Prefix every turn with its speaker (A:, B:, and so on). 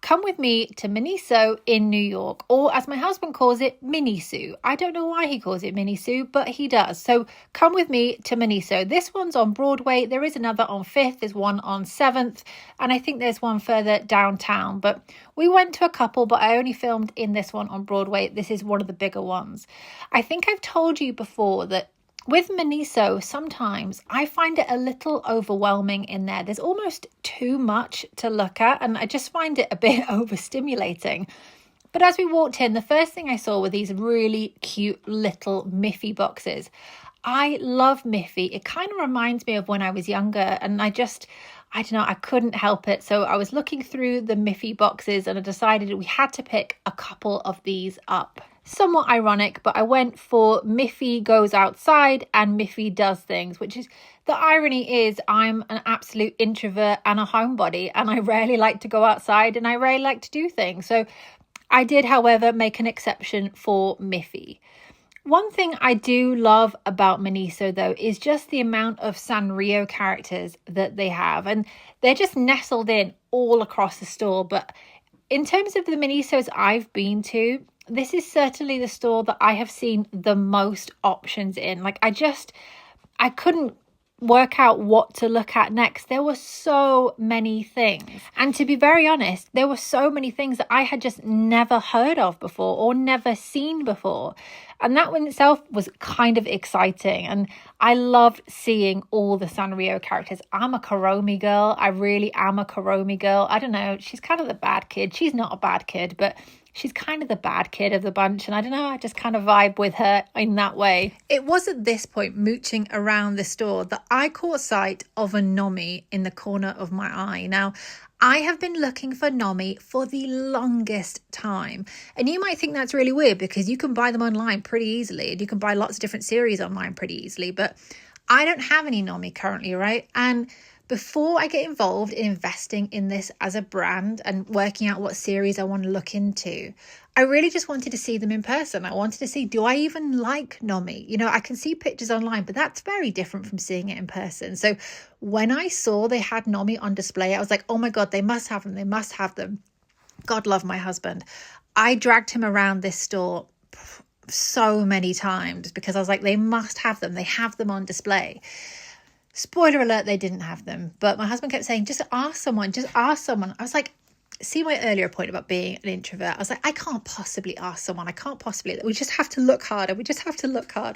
A: come with me to Miniso in New York, or as my husband calls it, Miniso. I don't know why he calls it Miniso, but he does. So come with me to Miniso. This one's on Broadway. There is another on 5th. There's one on 7th. And I think there's one further downtown. But we went to a couple, but I only filmed in this one on Broadway. This is one of the bigger ones. I think I've told you before that with Miniso, sometimes I find it a little overwhelming in there. There's almost too much to look at, and I just find it a bit overstimulating. But as we walked in, the first thing I saw were these really cute little Miffy boxes. I love Miffy. It kind of reminds me of when I was younger, and I don't know, I couldn't help it. So I was looking through the Miffy boxes and I decided we had to pick a couple of these up. Somewhat ironic, but I went for Miffy Goes Outside and Miffy Does Things, which is, the irony is I'm an absolute introvert and a homebody, and I rarely like to go outside and I rarely like to do things. So I did, however, make an exception for Miffy. One thing I do love about Miniso, though, is just the amount of Sanrio characters that they have, and they're just nestled in all across the store. But in terms of the Minisos I've been to, this is certainly the store that I have seen the most options in. Like, I couldn't work out what to look at next. There were so many things. And to be very honest, there were so many things that I had just never heard of before or never seen before. And that in itself was kind of exciting. And I loved seeing all the Sanrio characters. I'm a Kuromi girl. I really am a Kuromi girl. I don't know. She's kind of the bad kid. She's not a bad kid, but she's kind of the bad kid of the bunch. And I don't know, I just kind of vibe with her in that way. It was at this point, mooching around the store, that I caught sight of a Nomi in the corner of my eye. Now, I have been looking for Nomi for the longest time. And you might think that's really weird because you can buy them online pretty easily. And you can buy lots of different series online pretty easily. But I don't have any Nomi currently, right? And before I get involved in investing in this as a brand and working out what series I want to look into, I really just wanted to see them in person. I wanted to see, do I even like Nomi? You know, I can see pictures online, but that's very different from seeing it in person. So when I saw they had Nomi on display, I was like, oh my God, they must have them. They must have them. God love my husband. I dragged him around this store so many times because I was like, they must have them. They have them on display. Spoiler alert, they didn't have them. But my husband kept saying, just ask someone, just ask someone. I was like, see my earlier point about being an introvert. I was like, I can't possibly ask someone. I can't possibly. We just have to look harder. We just have to look hard.